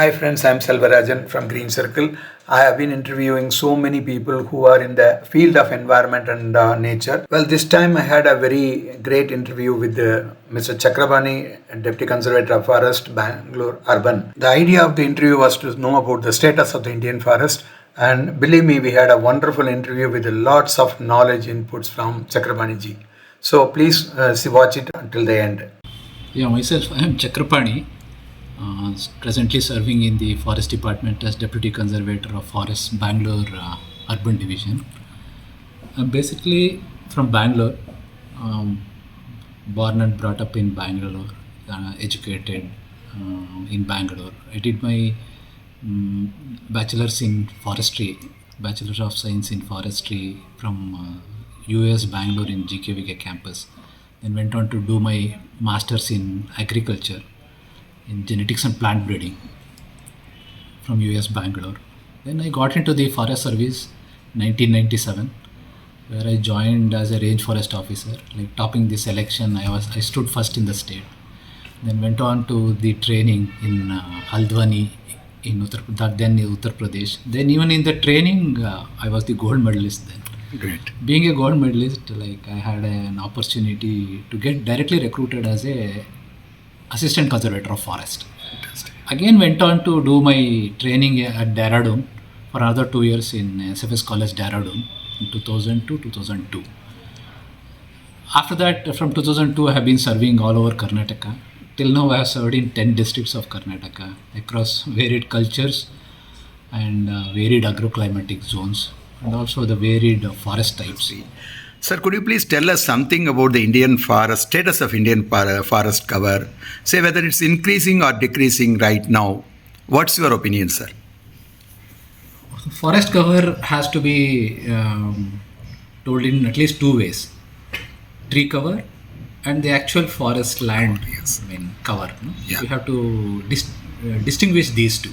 Hi friends, I'm Selvarajan from Green Circle. I have been interviewing so many people who are in the field of environment and nature. Well, this time I had a very great interview with Mr. Chakrapani, Deputy Conservator of Forest, Bangalore Urban. The idea of the interview was to know about the status of the Indian forest, and believe me, we had a wonderful interview with lots of knowledge inputs from Chakrapani ji. So please watch it until the end. Yeah, myself, I am Chakrapani, presently serving in the Forest Department as Deputy Conservator of Forest, Bangalore Urban Division. I'm basically from Bangalore, born and brought up in Bangalore, educated in Bangalore. I did my bachelor's in forestry, Bachelor of Science in Forestry from US Bangalore in GKVK campus. Then went on to do my master's in agriculture in genetics and plant breeding from US Bangalore. Then I got into the Forest Service 1997, where I joined as a range forest officer, like topping the selection. I stood first in the state. Then went on to the training in Haldwani in Uttar Pradesh. Then even in the training, I was the gold medalist then. Great. Being a gold medalist, like I had an opportunity to get directly recruited as a assistant conservator of forest. Fantastic. Again went on to do my training at Dehradun for another 2 years in SFS College Dehradun in 2000 to 2002. After that, from 2002, I have been serving all over Karnataka. Till now, I have served in 10 districts of Karnataka across varied cultures and varied agroclimatic zones, and also the varied forest types. Sir, could you please tell us something about the Indian forest, status of Indian forest cover? Say whether it's increasing or decreasing right now. What's your opinion, sir? Forest cover has to be told in at least two ways: tree cover and the actual forest land. Yes. Cover. No? Yeah. We have to distinguish these two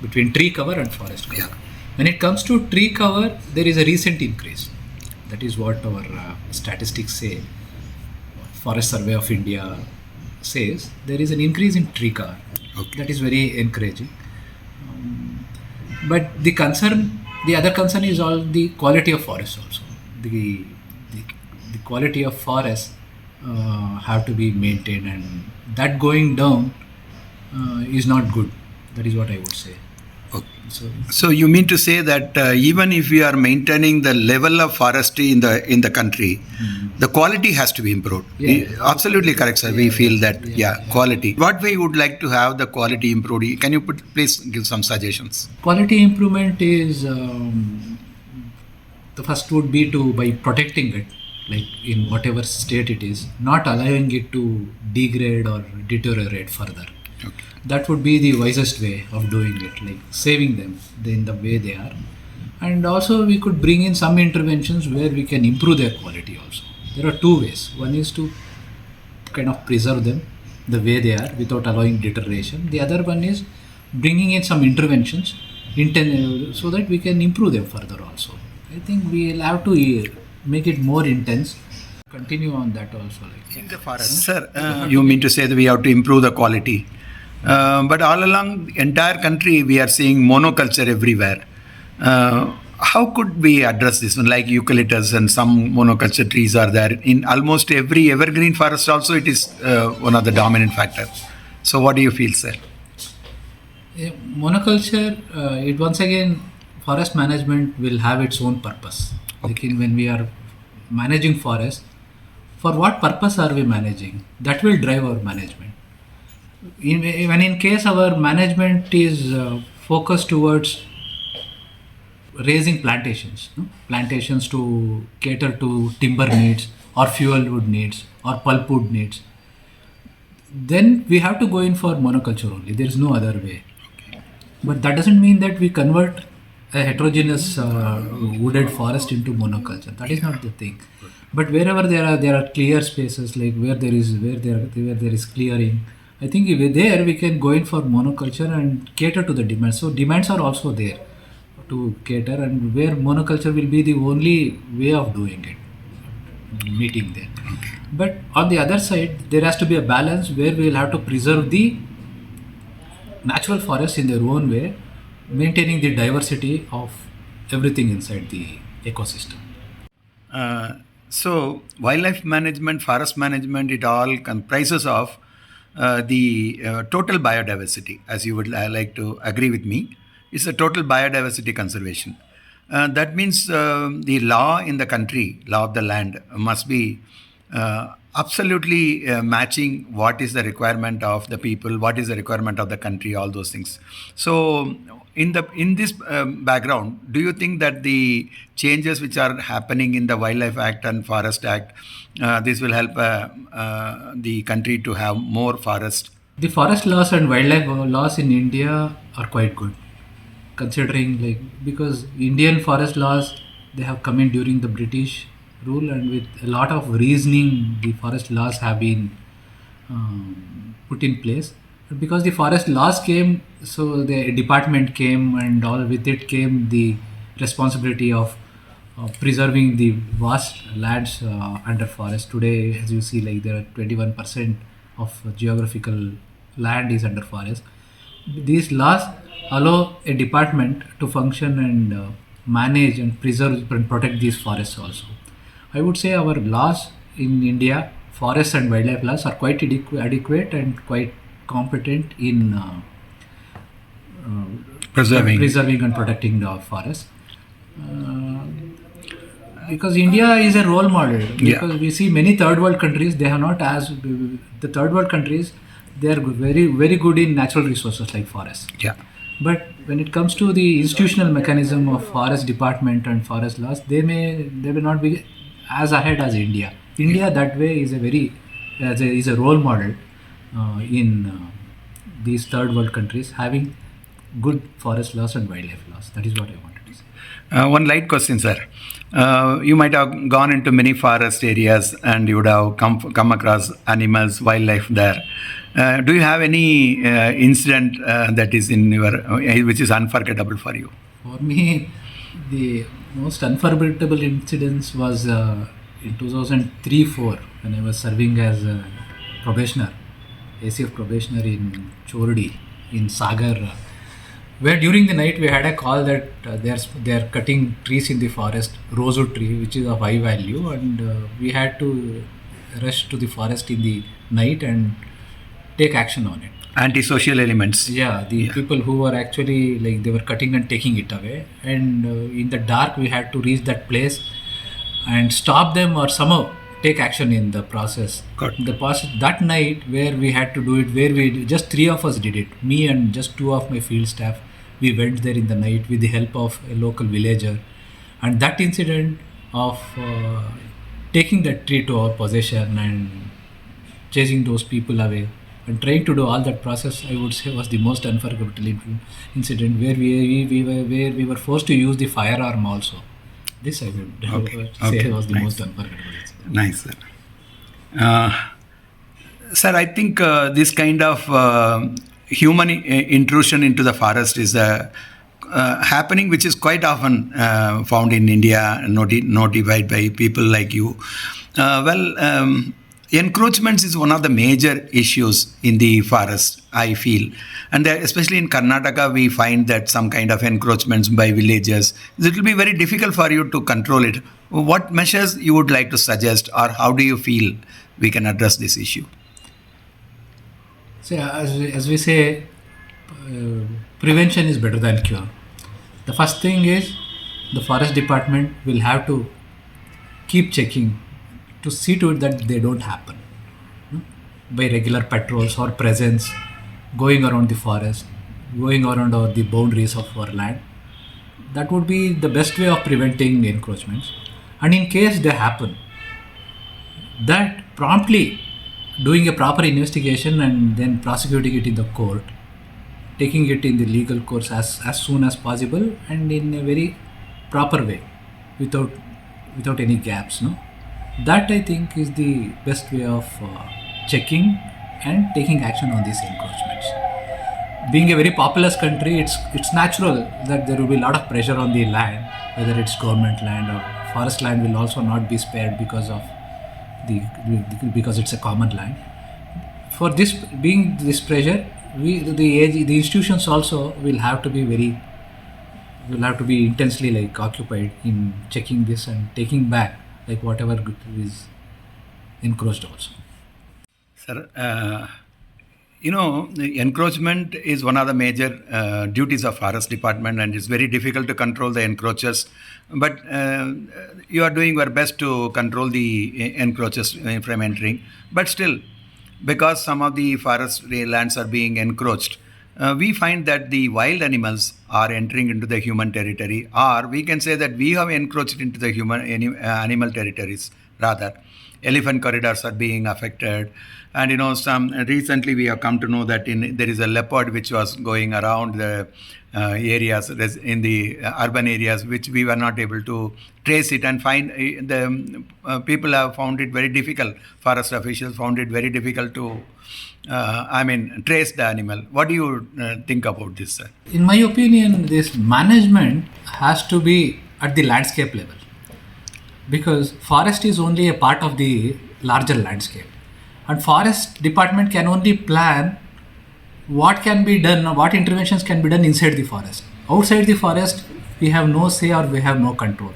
between tree cover and forest cover. Yeah. When it comes to tree cover, there is a recent increase. That is what our statistics say. Forest Survey of India says there is an increase in tree cover. Okay. That is very encouraging. But the other concern is all the quality of forest also. The quality of forest have to be maintained, and that going down is not good. That is what I would say. Okay. So you mean to say that even if we are maintaining the level of forestry in the country, the quality has to be improved. Yeah. Absolutely correct, sir. We feel that quality. What way you would like to have the quality improved? Can you please give some suggestions? Quality improvement is the first would be to by protecting it, like in whatever state it is, not allowing it to degrade or deteriorate further. Okay. That would be the wisest way of doing it, like saving them in the way they are. And also we could bring in some interventions where we can improve their quality also. There are two ways. One is to kind of preserve them the way they are without allowing deterioration. The other one is bringing in some interventions so that we can improve them further also. I think we will have to make it more intense. Continue on that also. Like In the forest. Sir, you mean to say that we have to improve the quality? But all along the entire country, we are seeing monoculture everywhere. How could we address this one? Like eucalyptus and some monoculture trees are there. In almost every evergreen forest also, it is one of the dominant factors. So what do you feel, sir? Monoculture, it once again, forest management will have its own purpose. Okay. Like when we are managing forest, for what purpose are we managing? That will drive our management. When in case our management is focused towards raising plantations, plantations to cater to timber needs or fuel wood needs or pulpwood needs, then we have to go in for monoculture only. There is no other way. Okay. But that doesn't mean that we convert a heterogeneous wooded forest into monoculture. That is not the thing. But wherever there are clear spaces, like where there is clearing, I think there we can go in for monoculture and cater to the demands. So demands are also there to cater, and where monoculture will be the only way of doing it, meeting there. But on the other side, there has to be a balance where we will have to preserve the natural forests in their own way, maintaining the diversity of everything inside the ecosystem. So, wildlife management, forest management, it all comprises of the total biodiversity, as you would like to agree with me. It's a total biodiversity conservation. That means the law in the country, law of the land, must be absolutely matching what is the requirement of the people, what is the requirement of the country, all those things. So, in this background, do you think that the changes which are happening in the Wildlife Act and Forest Act, this will help the country to have more forest? The forest laws and wildlife laws in India are quite good, considering like because Indian forest laws they have come in during the British rule, and with a lot of reasoning, the forest laws have been put in place. But because the forest laws came, so the department came, and all with it came the responsibility of preserving the vast lands under forest. Today, as you see, like there are 21% of geographical land is under forest. These laws allow a department to function and manage and preserve and protect these forests also. I would say our laws in India, forest and wildlife laws, are quite adequate and quite competent in preserving and protecting the forest. Because India is a role model. Because we see many third world countries, they have not as the third world countries, they are very good in natural resources like forests. Yeah. But when it comes to the institutional mechanism of forest department and forest laws, they may not be as ahead as India. India that way is a role model in these third world countries, having good forest laws and wildlife laws. That is what I wanted to say. One light question, sir. You might have gone into many forest areas and you would have come across animals, wildlife there. Do you have any incident that is in your which is unforgettable for you? For me, the most unforgettable incidents was in 2003-4 when I was serving as a probationer, ACF probationer in Chordi in Sagar, where during the night we had a call that they are cutting trees in the forest, rosewood tree, which is of high value, and we had to rush to the forest in the night and take action on it. Antisocial elements. Yeah, the people who were actually like they were cutting and taking it away, and in the dark we had to reach that place and stop them or somehow take action in the process. That night where we had to do it, where we just three of us did it, me and just two of my field staff. We went there in the night with the help of a local villager, and that incident of taking that tree to our possession and chasing those people away and trying to do all that process, I would say was the most unforgettable incident where we were forced to use the firearm also. This I would say was the most unforgettable incident. Nice, sir. Sir, I think this kind of human intrusion into the forest is happening, which is quite often found in India, notified by people like you. Encroachments is one of the major issues in the forest, I feel. And especially in Karnataka, we find that some kind of encroachments by villagers, it will be very difficult for you to control it. What measures you would like to suggest, or how do you feel we can address this issue? So, as we say, prevention is better than cure. The first thing is the forest department will have to keep checking to see to it that they don't happen by regular patrols or presence, going around the forest, going around the boundaries of our land. That would be the best way of preventing encroachments. And in case they happen, that promptly doing a proper investigation and then prosecuting it in the court, taking it in the legal course as soon as possible and in a very proper way, without any gaps. That I think is the best way of checking and taking action on these encroachments. Being a very populous country, it's natural that there will be a lot of pressure on the land, whether it's government land or forest land will also not be spared because it's a common land. For this being this pressure, the institutions also will have to be intensely like occupied in checking this and taking back like whatever is encroached also. Sir, the encroachment is one of the major duties of forest department, and it's very difficult to control the encroachers. But you are doing your best to control the encroachers from entering. But still, because some of the forest lands are being encroached, we find that the wild animals are entering into the human territory, or we can say that we have encroached into the animal territories rather. Elephant corridors are being affected, and some recently we have come to know that there is a leopard which was going around the areas in the urban areas, which we were not able to trace it and find. The people have found it very difficult. Forest officials found it very difficult to trace the animal. What do you think about this, sir? In my opinion, this management has to be at the landscape level, because forest is only a part of the larger landscape, and forest department can only plan what can be done, what interventions can be done inside the forest. Outside the forest, we have no say or we have no control.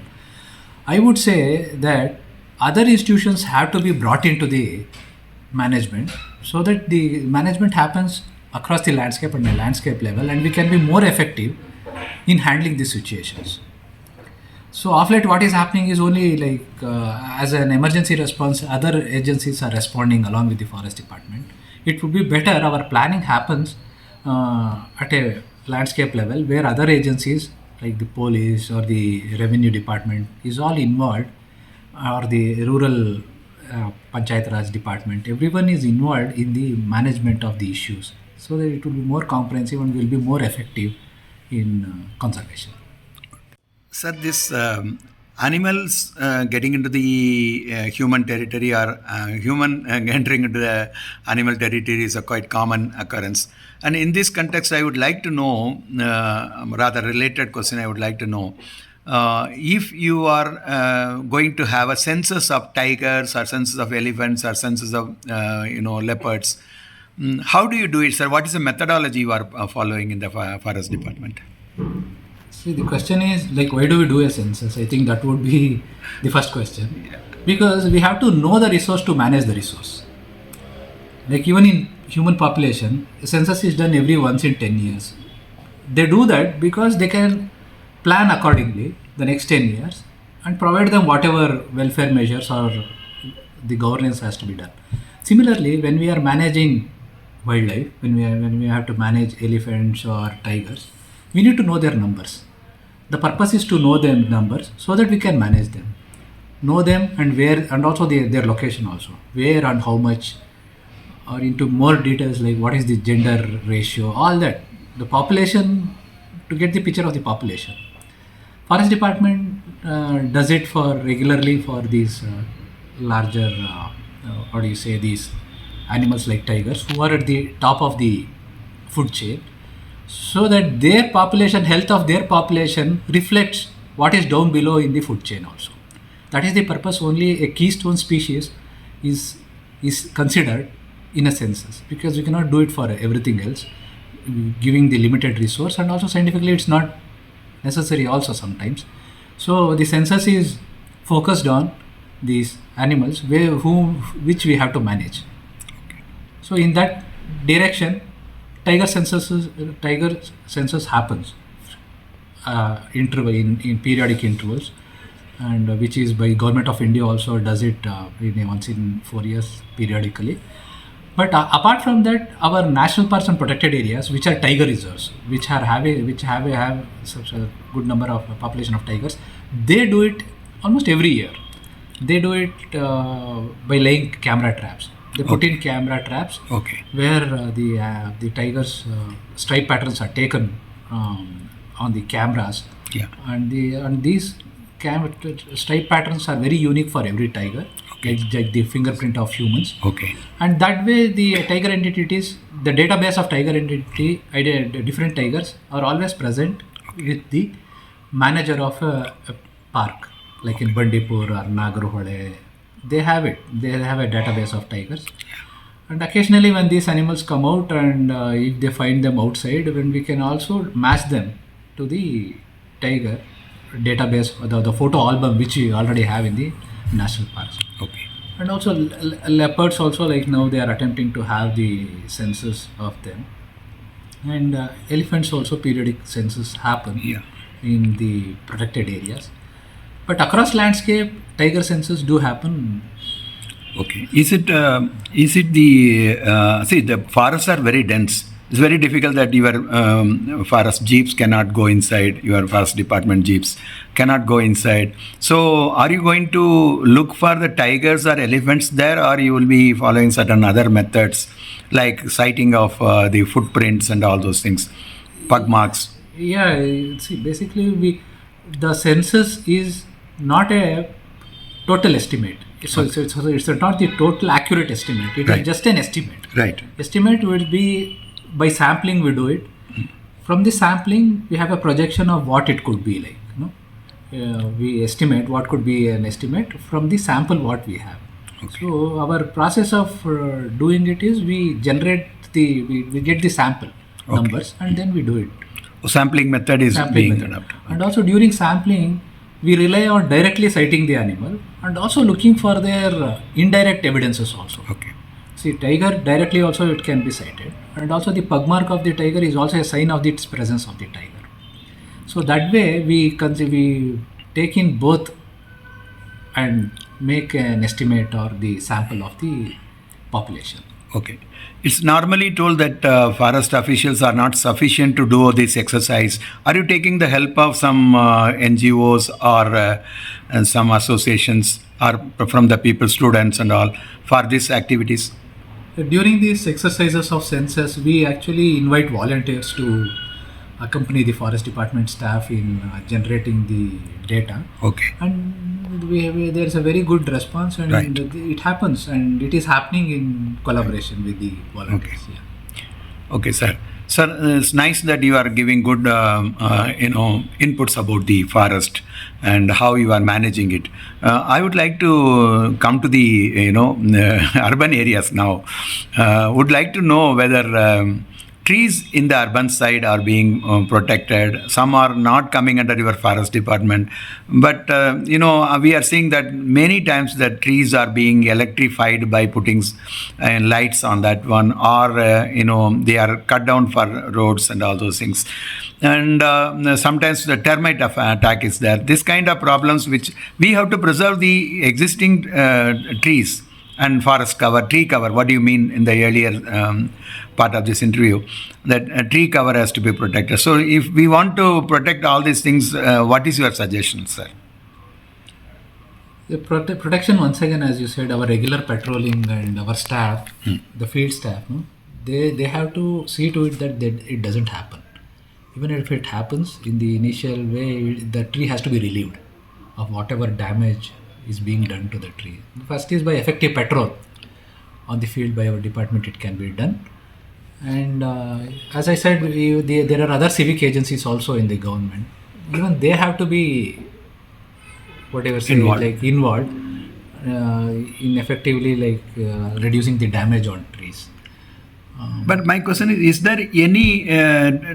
I would say that other institutions have to be brought into the management so that the management happens across the landscape and the landscape level, and we can be more effective in handling these situations. So of late, what is happening is only like as an emergency response, other agencies are responding along with the forest department. It would be better our planning happens at a landscape level where other agencies like the police or the revenue department is all involved, or the rural panchayat raj department. Everyone is involved in the management of the issues, so that it will be more comprehensive and will be more effective in conservation. Sir, this animals getting into the human territory, or human entering into the animal territory is a quite common occurrence. And in this context, I would like to know, rather related question I would like to know, if you are going to have a census of tigers or census of elephants or census of leopards, how do you do it, sir? What is the methodology you are following in the forest department? See, the question is like, why do we do a census? I think that would be the first question. Yeah. Because we have to know the resource to manage the resource. Like even in human population, a census is done every once in 10 years. They do that because they can plan accordingly the next 10 years and provide them whatever welfare measures or the governance has to be done. Similarly, when we are managing wildlife, when we have to manage elephants or tigers, we need to know their numbers. The purpose is to know their numbers so that we can manage them, know them and where, and also their location also, where and how much, or into more details like what is the gender ratio, all that, the population, to get the picture of the population. Forest department does it for regularly for these larger, these animals like tigers who are at the top of the food chain, so that their population, health of their population reflects what is down below in the food chain also. That is the purpose. Only a keystone species is considered in a census, because we cannot do it for everything else, giving the limited resource, and also scientifically it's not necessary also sometimes. So the census is focused on these animals which we have to manage. So in that direction, tiger census happens in periodic intervals, and which is by Government of India also does it once in 4 years periodically. But apart from that, our national parks and protected areas, which are tiger reserves, which have such a good number of population of tigers, they do it almost every year. They do it by laying camera traps. They put in camera traps where the tigers' stripe patterns are taken on the cameras, and these stripe patterns are very unique for every tiger, like the fingerprint of humans. And that way, the tiger entities, the database of tiger different tigers are always present with the manager of a park, like in Bandipur or Nagarhole. They have it. They have a database of tigers, And occasionally when these animals come out and if they find them outside, when we can also match them to the tiger database, the photo album which we already have in the national parks. Okay. And also leopards also, like now they are attempting to have the census of them. And elephants also periodic census happen in the protected areas. But across landscape, tiger census do happen. Okay. Is it the forests are very dense. It's very difficult that your forest jeeps cannot go inside, your forest department jeeps cannot go inside. So are you going to look for the tigers or elephants there, or you will be following certain other methods like sighting of the footprints and all those things, pug marks? Yeah, see, basically the census is not a total estimate. It's not the total accurate estimate. It is just an estimate. Right. Estimate will be by sampling we do it. From the sampling, we have a projection of what it could be like. We estimate what could be an estimate from the sample what we have. Okay. So our process of doing it is we generate we get the sample numbers and then we do it. Sampling method is being adopted. And also during sampling, we rely on directly citing the animal and also looking for their indirect evidences also. Okay. See, tiger directly also it can be cited, and also the pug mark of the tiger is also a sign of the presence of the tiger. So that way we take in both and make an estimate or the sample of the population. Okay. It's normally told that forest officials are not sufficient to do this exercise. Are you taking the help of some NGOs or and some associations or from the people, students and all for these activities? During these exercises of census, we actually invite volunteers to accompany the forest department staff in generating the data. Okay. And there is a very good response, and it happens, and it is happening in collaboration with the volunteers. Okay. Yeah. Okay, sir. Sir, it's nice that you are giving good, inputs about the forest and how you are managing it. I would like to come to the, urban areas now. Would like to know whether trees in the urban side are being protected. Some are not coming under your forest department. But, we are seeing that many times that trees are being electrified by putting lights on that one, or, they are cut down for roads and all those things. And sometimes the termite attack is there. This kind of problems which we have to preserve the existing trees and forest cover, tree cover. What do you mean in the earlier part of this interview? That tree cover has to be protected. So if we want to protect all these things, what is your suggestion, sir? The protection, once again, as you said, our regular patrolling and our staff, the field staff, they have to see to it that it doesn't happen. Even if it happens, in the initial way, the tree has to be relieved of whatever damage is being done to the tree. First is by effective patrol on the field by our department, it can be done. And as I said, there are other civic agencies also in the government. Even they have to be involved in effectively reducing the damage on trees. But my question is there any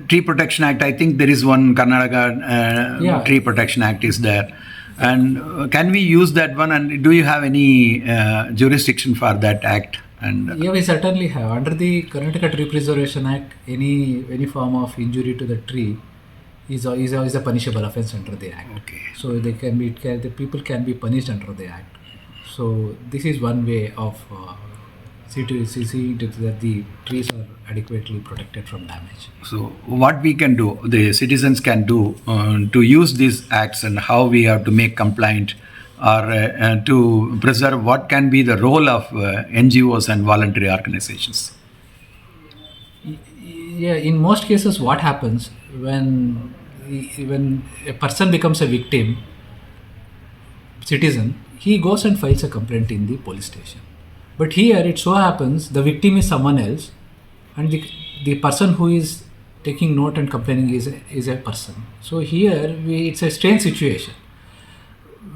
tree protection act? I think there is one Karnataka tree protection act is there. And can we use that one? And do you have any jurisdiction for that act? And we certainly have. Under the Karnataka Tree Preservation Act, any form of injury to the tree is a punishable offence under the act. Okay. So the people can be punished under the act. So this is one way of see that the trees are adequately protected from damage. So what we can do, the citizens can do to use these acts, and how we have to make compliant or to preserve, what can be the role of NGOs and voluntary organizations? Yeah, in most cases what happens when a person becomes a victim, citizen, he goes and files a complaint in the police station. But here it so happens the victim is someone else, and the person who is taking note and complaining is a person. So here it's a strange situation.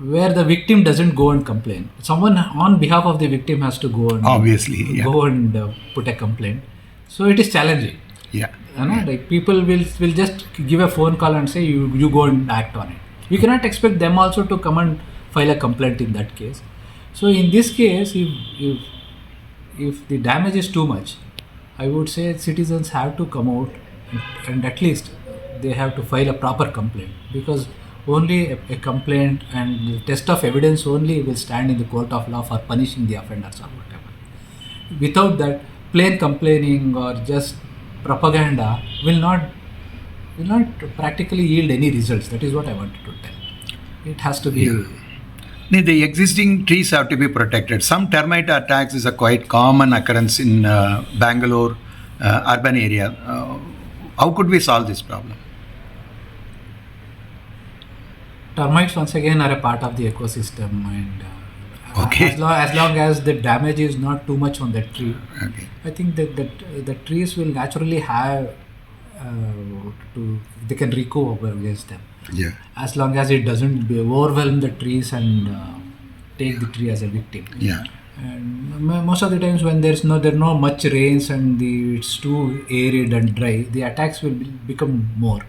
where the victim doesn't go and complain. Someone on behalf of the victim has to go and Obviously, yeah. go and put a complaint. So it is challenging. Yeah. You know, like people will just give a phone call and say you go and act on it. You cannot expect them also to come and file a complaint in that case. So in this case, if the damage is too much, I would say citizens have to come out and at least they have to file a proper complaint, because only a complaint and the test of evidence only will stand in the court of law for punishing the offenders or whatever. Without that, plain complaining or just propaganda will not practically yield any results. That is what I wanted to tell. It has to be. Yeah. The existing trees have to be protected. Some termite attacks is a quite common occurrence in Bangalore urban area. How could we solve this problem? Termites once again are a part of the ecosystem, and Okay. as long as the damage is not too much on the tree, Okay. I think that the trees will naturally have they can recover against them, Yeah. as long as it doesn't overwhelm the trees and take the tree as a victim. Yeah. And most of the times when there are no much rains and it's too arid and dry, the attacks will become more.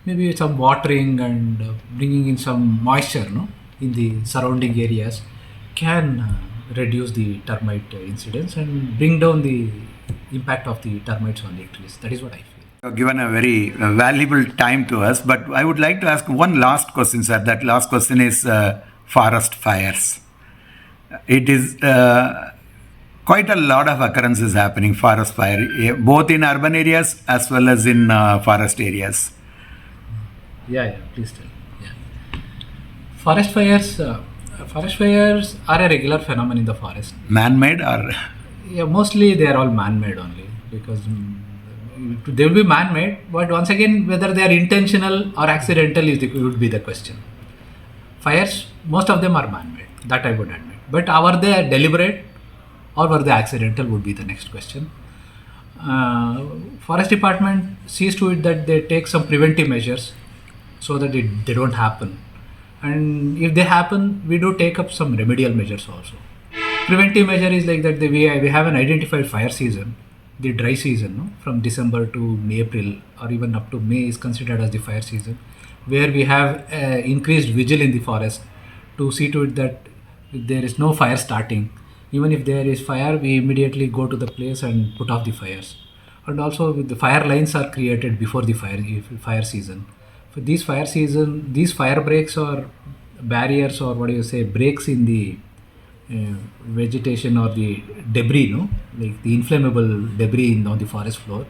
Maybe some watering and bringing in some moisture, no, in the surrounding areas can reduce the termite incidence and bring down the impact of the termites on the trees. That is what I feel. You have given a very valuable time to us, but I would like to ask one last question, sir. That last question is forest fires. It is quite a lot of occurrences happening, forest fire, both in urban areas as well as in forest areas. Yeah, please tell. Yeah. Forest fires are a regular phenomenon in the forest. Man-made or? Yeah, mostly they are all man-made only, because they will be man-made, but once again, whether they are intentional or accidental would be the question. Fires, most of them are man-made, that I would admit. But are they deliberate or were they accidental would be the next question. Forest department sees to it that they take some preventive measures so that they don't happen. And if they happen, we do take up some remedial measures also. Preventive measure is like that we have an identified fire season, the dry season, no? From December to April or even up to May is considered as the fire season, where we have increased vigil in the forest to see to it that there is no fire starting. Even if there is fire, we immediately go to the place and put off the fires. And also the fire lines are created before the fire season. For these fire breaks or barriers or breaks in the vegetation or the debris, no, like the inflammable debris on the forest floor,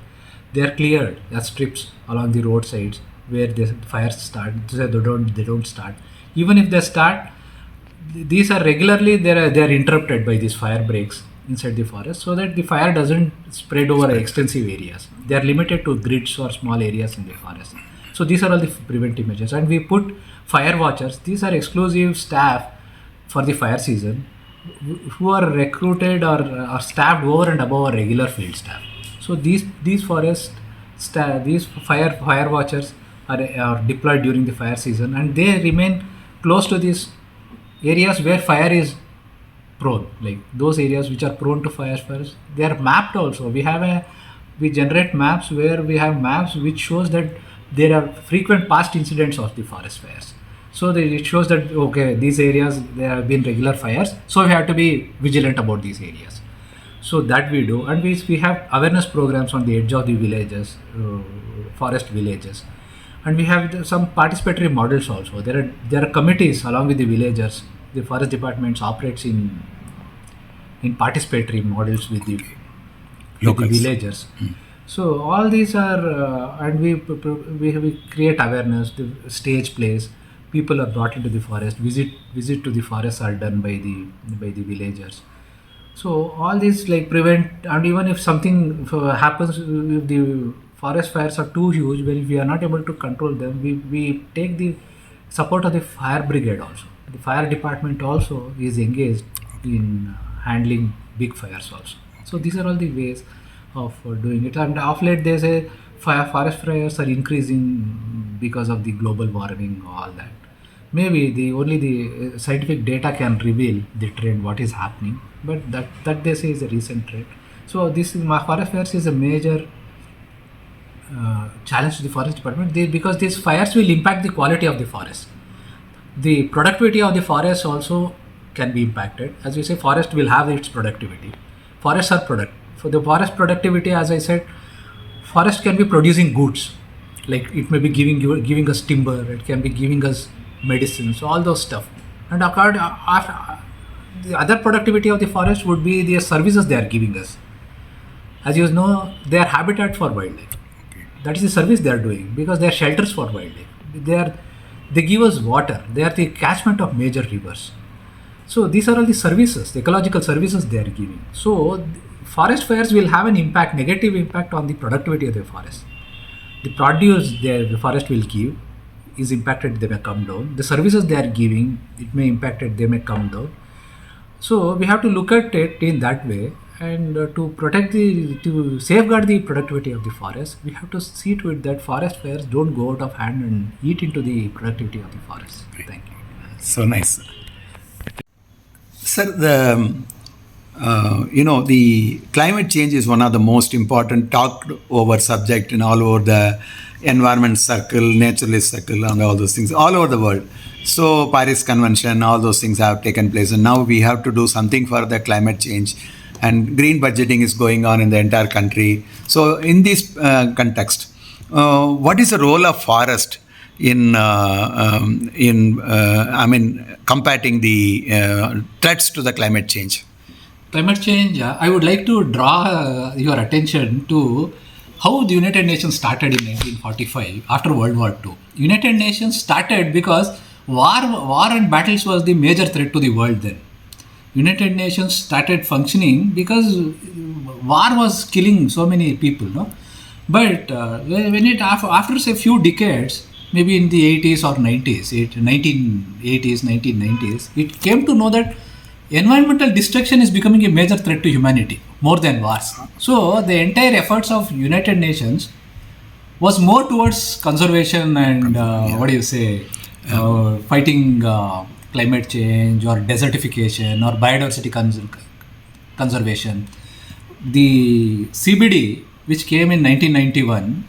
they are cleared as strips along the roadsides where the fires start. So they don't start. Even if they start, these are regularly they are interrupted by these fire breaks inside the forest, so that the fire doesn't spread over extensive areas. They are limited to grids or small areas in the forest. So these are all the preventive measures, and we put fire watchers. These are exclusive staff for the fire season, who are recruited or are staffed over and above our regular field staff. So these fire watchers are deployed during the fire season, and they remain close to these areas where fire is prone, like those areas which are prone to fires. They are mapped also. We generate maps where we have maps which shows that there are frequent past incidents of the forest fires. So it shows that okay, these areas there have been regular fires, so we have to be vigilant about these areas. So that we do, and we have awareness programs on the edge of the villages, forest villages, and we have some participatory models also. There are committees along with the villagers. The forest departments operates in participatory models with the villagers. So all these are, and we create awareness. The stage plays. People are brought into the forest. Visit to the forests are done by the villagers. So all these like prevent, and even if something happens, if the forest fires are too huge, when we are not able to control them, we take the support of the fire brigade also. The fire department also is engaged in handling big fires also. So these are all the ways of doing it. And of late they say forest fires are increasing because of the global warming, all that. maybe the scientific data can reveal the trend, what is happening, but that they say is a recent trend. So this is my forest fires is a major challenge to the forest department, because these fires will impact the quality of the forest. The productivity of the forest also can be impacted. As we say, forest will have its productivity. Forests are product. For the forest productivity, as I said, forest can be producing goods, like it may be giving us timber, it can be giving us medicines, all those stuff. And after, the other productivity of the forest would be the services they are giving us. As you know, they are habitat for wildlife. That is the service they are doing, because they are shelters for wildlife. They give us water. They are the catchment of major rivers. So these are all the services, the ecological services they are giving. So forest fires will have an impact, negative impact on the productivity of the forest. The produce the forest will give is impacted, they may come down. The services they are giving, it may impact it, they may come down. So we have to look at it in that way, and to safeguard the productivity of the forest, we have to see to it that forest fires don't go out of hand and eat into the productivity of the forest. Thank you. So nice. Sir, the climate change is one of the most important talked over subject in all over the environment circle, naturalist circle, and all those things all over the world. So Paris Convention, all those things have taken place, and now we have to do something for the climate change. And green budgeting is going on in the entire country. So in this context, what is the role of forest in combating the threats to the climate change? Climate change, I would like to draw your attention to how the United Nations started in 1945 after World War II. United Nations started because war and battles was the major threat to the world then. United Nations started functioning because war was killing so many people, no? But when it after say few decades, maybe in the 80s or 1980s, 1990s, it came to know that environmental destruction is becoming a major threat to humanity more than wars. So the entire efforts of United Nations was more towards conservation and fighting climate change or desertification or biodiversity conservation. The CBD, which came in 1991,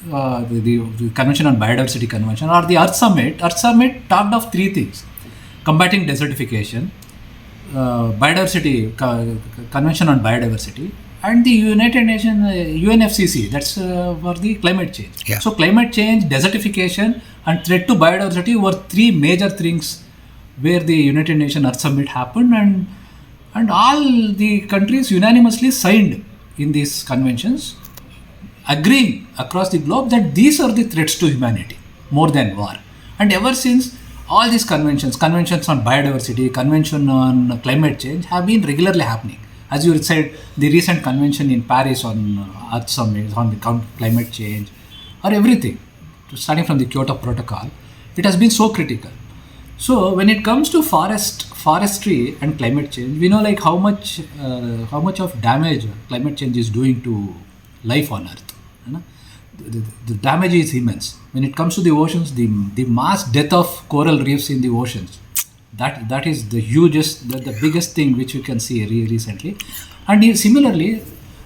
the Convention on Biodiversity Convention, or the Earth Summit talked of three things: combating desertification, biodiversity Convention on Biodiversity, and the United Nations UNFCCC, that's for the climate change. Yeah. So climate change, desertification, and threat to biodiversity were three major things where the United Nations Earth Summit happened, and all the countries unanimously signed in these conventions, agreeing across the globe that these are the threats to humanity more than war. And ever since, all these conventions on biodiversity, convention on climate change have been regularly happening. As you said, the recent convention in Paris on Earth Summit, on the climate change, or everything, starting from the Kyoto Protocol, it has been so critical. So when it comes to forestry and climate change, we know like how much of damage climate change is doing to life on Earth. You know? The damage is immense. When it comes to the oceans, the mass death of coral reefs in the oceans, that is the hugest, the biggest thing which we can see recently. And similarly,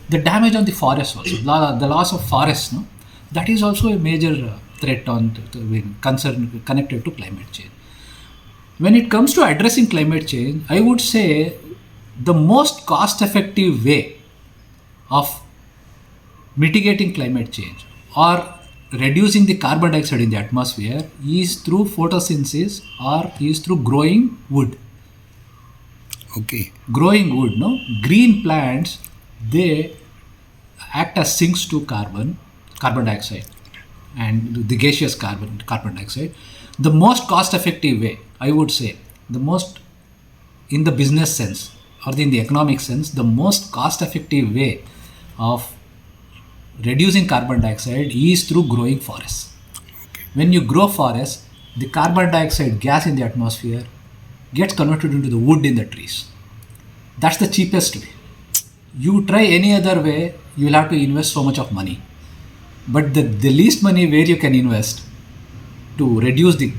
the damage on the forest also, the loss of forests, no? That is also a major threat concern connected to climate change. When it comes to addressing climate change, I would say the most cost-effective way of mitigating climate change or reducing the carbon dioxide in the atmosphere is through photosynthesis or is through growing wood. Okay. Growing wood, no? Green plants, they act as sinks to carbon dioxide and the gaseous carbon dioxide. The most cost-effective way, I would say, the most in the business sense or in the economic sense, the most cost-effective way of reducing carbon dioxide is through growing forests. Okay. When you grow forests, the carbon dioxide gas in the atmosphere gets converted into the wood in the trees. That's the cheapest way. You try any other way, you will have to invest so much of money. But the least money where you can invest to reduce the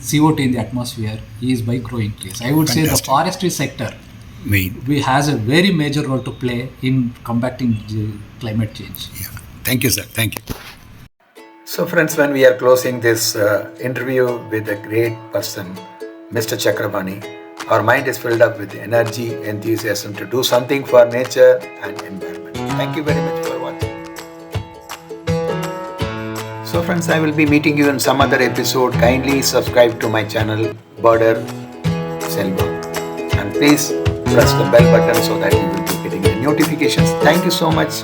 CO2 in the atmosphere is by growing trees. I would say the Fantastic. forestry sector Main. has a very major role to play in combating climate change. Yeah. Thank you, sir. Thank you. So friends, when we are closing this interview with a great person, Mr. Chakrapani, our mind is filled up with energy, enthusiasm to do something for nature and environment. Thank you very much for watching. So friends, I will be meeting you in some other episode. Kindly subscribe to my channel, Border Selva. And please press the bell button so that you will be getting the notifications. Thank you so much.